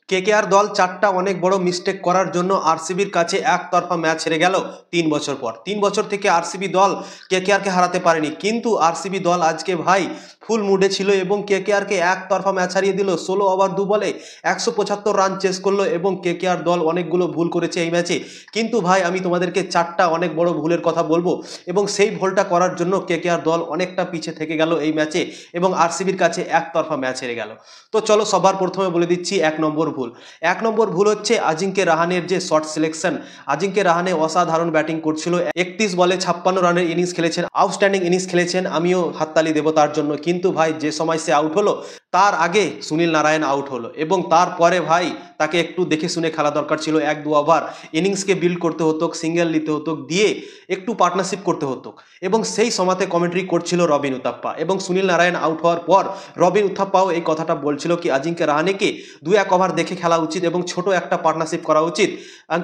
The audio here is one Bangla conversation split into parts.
কেকেআর দল চারটা অনেক বড় মিস্টেক করার জন্য আরসিবির কাছে একতরফা ম্যাচ হেরে গেল ৩ বছর পর। ৩ বছর থেকে আরসিবি দল কেকেআরকে হারাতে পারেনি, কিন্তু আরসিবি দল আজকে ভাই ফুল মুডে ছিল এবং কেকেআরকে একতরফা ম্যাচ হারিয়ে দিল। ১৬ ওভার ২ বলে ১৭৫ রান চেস করলো এবং কেকেআর দল অনেকগুলো ভুল করেছে এই ম্যাচে। কিন্তু ভাই আমি তোমাদেরকে চারটা অনেক বড় ভুলের কথা বলবো এবং সেই ভুলটা করার জন্য কেকেআর দল অনেকটা পিছে থেকে গেল এই ম্যাচে এবং আরসিবির কাছে একতরফা ম্যাচ হেরে গেল। তো চলো সবার প্রথমে বলে দিচ্ছি ১ নম্বর ভুল। ১ নম্বর ভুল হচ্ছে আজিঙ্কে রাহানের যে শর্ট সিলেকশন। আজিঙ্কে রাহানে অসাধারণ ব্যাটিং করছিল, ৩১ বলে ৫৬ রানের ইনিংস খেলেছেন, আউটস্ট্যান্ডিং ইনিংস খেলেছেন, আমিও হাততালি দেবো তার জন্য। কিন্তু ভাই যে সময় সে আউট হলো তার আগে সুনীল নারায়ণ আউট হলো এবং তারপরে ভাই তাকে একটু দেখে শুনে খেলা দরকার ছিল। ১-২ ওভার ইনিংসকে বিল্ড করতে হতো, সিঙ্গেল নিতে হতো, দিয়ে একটু পার্টনারশিপ করতে হতো এবং সেই সময়তে কমেন্ট্রি করছিল রবিন উথাপ্পা এবং সুনীল নারায়ণ আউট হওয়ার পর রবিন উথাপ্পাও এই কথাটা বলছিল কি আজিঙ্কে রাহানেকে ২-১ ওভার দেখে খেলা উচিত এবং ছোট একটা পার্টনারশিপ করা উচিত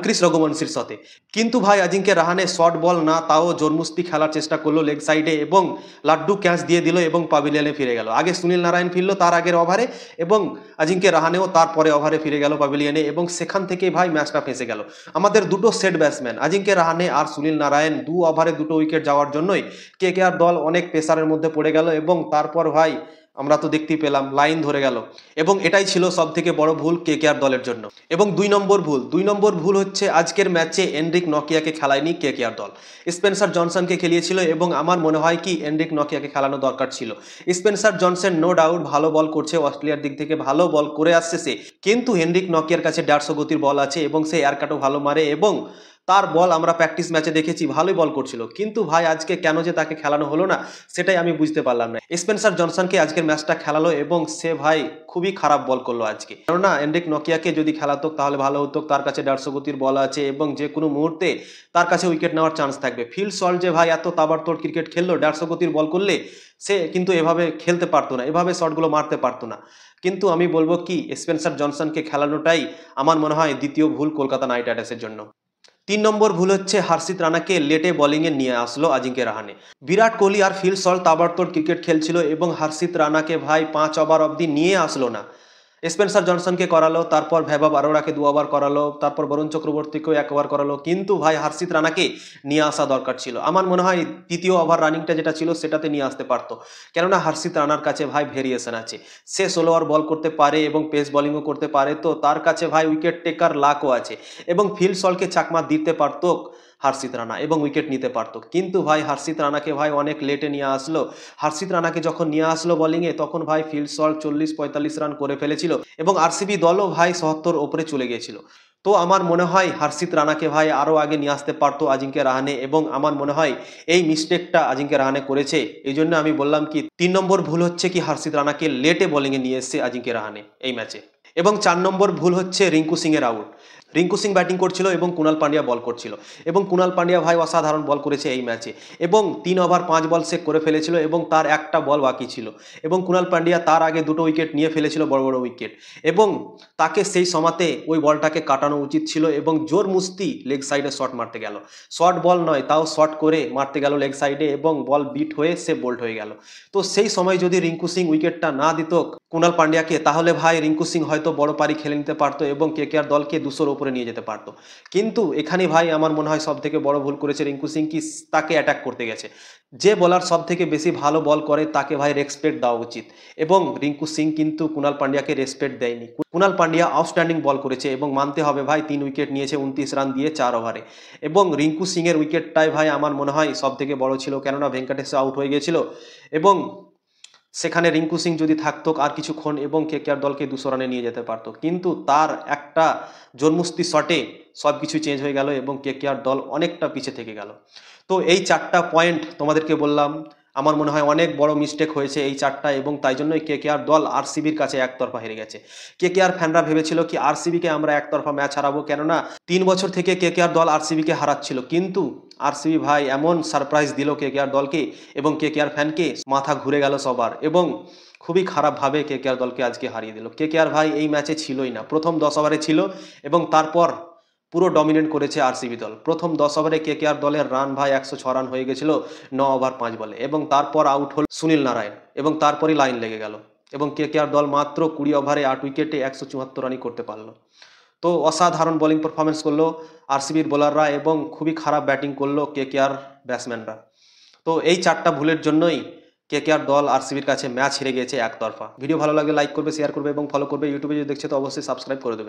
ক্রিস রঘুবংশীর সাথে। কিন্তু ভাই আজিঙ্কে রাহানে শর্ট বল না তাও জোরমুস্তি খেলার চেষ্টা করলো লেগ সাইডে এবং লাড্ডু ক্যাচ দিয়ে দিল এবং পাভিলিয়নে ফিরে গেল। আগে সুনীল নারায়ণ ফিরলো তার আগের ওভারে এবং আজিঙ্কে রাহানেও তারপরে ওভারে ফিরে গেল পাভিলিয়নে এবং সেখান থেকে ভাই ম্যাচটা ফেঁসে গেল। আমাদের দুটো সেট ব্যাটসম্যান আজিঙ্কে রাহানে আর সুনীল নারায়ণ ২ ওভারে ২টো উইকেট যাওয়ার জন্যই কেকেআর দল অনেক প্রেসারের মধ্যে পড়ে গেল এবং তারপর ভাই আমরা তো দেখতেই পেলাম লাইন ধরে গেল এবং এটাই ছিল সব থেকে বড় ভুল কেকেআর দলের জন্য। এবং ২ নম্বর ভুল হচ্ছে আজকের ম্যাচে এনরিক নকিয়াকে খেলায়নি কেকেআর দল, স্পেন্সার জনসনকে খেলিয়েছিল এবং আমার মনে হয় কি এনরিক নকিয়াকে খেলানো দরকার ছিল। স্পেন্সার জনসন নো ডাউট ভালো বল করছে, অস্ট্রেলিয়ার দিক থেকে ভালো বল করে আসছে সে, কিন্তু এনরিক নকিয়ার কাছে ১৫০ গতির বল আছে এবং সে এয়ারকাটও ভালো মারে এবং তার বল আমরা প্র্যাকটিস ম্যাচে দেখেছি ভালোই বল করছিল। কিন্তু ভাই আজকে কেন যে তাকে খেলানো হলো না সেটাই আমি বুঝতে পারলাম না। স্পেন্সার জনসনকে আজকের ম্যাচটা খেলালো এবং সে ভাই খুবই খারাপ বল করলো আজকে। কেননা এনরিক নকিয়াকে যদি খেলাতো তাহলে ভালো হতো, তার কাছে ১৫০ গতির বল আছে এবং যে কোনো মুহূর্তে তার কাছে উইকেট নেওয়ার চান্স থাকবে। ফিল সল্ট যে ভাই এত তাবড়তোড় ক্রিকেট খেললো ১৫০ গতির বল করলে সে কিন্তু এভাবে খেলতে পারতো না, এভাবে শটগুলো মারতে পারতো না। কিন্তু আমি বলবো কি স্পেন্সার জনসনকে খেলানোটাই আমার মনে হয় দ্বিতীয় ভুল কলকাতা নাইট রাইডার্সের জন্য। ৩ নম্বর ভুল হচ্ছে হার্ষিত রানাকে লেটে বোলিংয়ে নিয়ে আসলো আজিঙ্কে রাহানে। বিরাট কোহলি আর ফিল সল্ট তাবড়তোড় ক্রিকেট খেলছিল এবং হার্ষিত রানাকে ভাই ৫ ওভার অবধি নিয়ে আসলো না। স্পেন্সার জনসনকে করালো, তারপর ভৈভব আরোরাকে ২ ওভার করালো, তারপর বরুণ চক্রবর্তীকেও ১ ওভার করালো, কিন্তু ভাই হার্ষিত রানাকে নিয়ে আসা দরকার ছিল। আমার মনে হয় তৃতীয় ওভার রানিংটা যেটা ছিল সেটাতে নিয়ে আসতে পারতো, কেননা হার্ষিত রানার কাছে ভাই ভেরিয়েশন আছে, সে ১৬ ওভার বল করতে পারে এবং পেস বোলিংও করতে পারে, তো তার কাছে ভাই উইকেট টেকার লাকও আছে এবং ফিল সল্টকে চাকমা দিতে পারতো হার্ষিত রানা এবং উইকেট নিতে পারতো। কিন্তু ভাই হার্ষিত রানাকে ভাই অনেক লেটে নিয়ে আসলো। হার্ষিত রানাকে যখন নিয়ে আসলো বোলিংয়ে তখন ভাই ফিল সল্ট ৪০-৪৫ রান করে ফেলেছিল এবং আরসিবি দলও ভাই ৭০ ওপরে চলে গিয়েছিল। তো আমার মনে হয় হার্ষিত রানাকে ভাই আরও আগে নিয়ে আসতে পারতো আজিঙ্কে রাহানে এবং আমার মনে হয় এই মিস্টেকটা আজিঙ্কে রাহানে করেছে। এই জন্য আমি বললাম কি ৩ নম্বর ভুল হচ্ছে কি হার্ষিত রানাকে লেটে বোলিংয়ে নিয়ে এসছে আজিঙ্কে রাহানে এই ম্যাচে। এবং ৪ নম্বর ভুল হচ্ছে রিঙ্কু সিংয়ের আউট। রিঙ্কু সিং ব্যাটিং করছিল এবং কুণাল পান্ডিয়া বল করছিল এবং কুণাল পান্ডিয়া ভাই অসাধারণ বল করেছে এই ম্যাচে এবং ৩ ওভার ৫ বল সে করে ফেলেছিল এবং তার একটা বল বাকি ছিল এবং কুণাল পান্ডিয়া তার আগে ২টো উইকেট নিয়ে ফেলেছিল, বড় বড় উইকেট, এবং তাকে সেই সময়তে ওই বলটাকে কাটানো উচিত ছিল এবং জোর মুস্তি লেগ সাইডে শট মারতে গেল, শর্ট বল নয় তাও শর্ট করে মারতে গেল লেগ সাইডে এবং বল বিট হয়ে সে বোল্ড হয়ে গেল। তো সেই সময় যদি রিঙ্কু সিং উইকেটটা না দিত কুণাল পান্ডিয়াকে তাহলে ভাই রিঙ্কু সিং হয়তো বড় পারি খেলে নিতে পারতো এবং কেকেআর দলকে ২০০-র উপরে নিয়ে যেতে পারতো। কিন্তু এখানে ভাই আমার মনে হয় সব থেকে বড় ভুল করেছে রিঙ্কু সিং কি তাকে অ্যাটাক করতে গেছে। যে বলার সব থেকে বেশি ভালো বল করে তাকে ভাই রেসপেক্ট দেওয়া উচিত এবং রিঙ্কু সিং কিন্তু কুণাল পান্ডিয়াকে রেসপেক্ট দেয়নি। কুণাল পান্ডিয়া আউটস্ট্যান্ডিং বল করেছে এবং মানতে হবে ভাই ৩ উইকেট নিয়েছে ২৯ রান দিয়ে ৪ ওভারে এবং রিঙ্কু সিংয়ের উইকেটটাই ভাই আমার মনে হয় সব থেকে বড় ছিল, কেননা ভেঙ্কটেশ আউট হয়ে গিয়েছিল এবং সেখানে রিঙ্কু সিং যদি থাকতো আর কিছুক্ষণ এবং কেকেআর দলকে ২০০ রানে নিয়ে যেতে পারতো, কিন্তু তার একটা জন্মুস্তি শটে সব কিছু চেঞ্জ হয়ে গেল এবং কেকেআর দল অনেকটা পিছে থেকে গেল। তো এই ৪টা পয়েন্ট তোমাদেরকে বললাম, আমার মনে হয় অনেক বড় মিস্টেক হয়েছে এই ৪টা এবং তাই জন্যই কেকেআর দল আরসিবির কাছে একতরফা হেরে গেছে। কেকেআর ফ্যানরা ভেবেছিল কি আরসিবিকে আমরা একতরফা ম্যাচ হারাবো, কেননা ৩ বছর থেকে কেকেআর দল আরসিবিকে হারাচ্ছিল, কিন্তু আরসিবি ভাই এমন সারপ্রাইজ দিল কেকেআর দলকে এবং কেকেআর ফ্যানকে মাথা ঘুরে গেল সবার এবং খুবই খারাপভাবে কেকেআর দলকে আজকে হারিয়ে দিল। কেকেআর ভাই এই ম্যাচে ছিলই না, প্রথম ১০ ওভারে ছিল এবং তারপর পুরো ডমিনেট করেছে আরসিবি দল। প্রথম ১০ ওভারে কেকেআর দলের রান ভাই ১০৬ রান হয়ে গেছিল ৯ ওভার ৫ বলে এবং তারপর আউট হল সুনীল নারায়ণ এবং তারপরই লাইন লেগে গেল। এবং কেকেআর দল মাত্র 20 ওভারে 8 উইকেটে 174 রানই করতে পারলো। তো অসাধারণ বোলিং পারফরমেন্স করলো আরসিবির বোলাররা এবং খুবই খারাপ ব্যাটিং করলো কেকেআর ব্যাটসম্যানরা। তো এই 4টা ভুলের জন্যই কেকেআর দল আরসিবির কাছে ম্যাচ হেরে গেছে একতরফা। ভিডিও ভালো লাগলে লাইক করবে, শেয়ার করবে এবং ফলো করবে। ইউটিউবে যদি দেখছে তো অবশ্যই সাবস্ক্রাইব করে দেবে।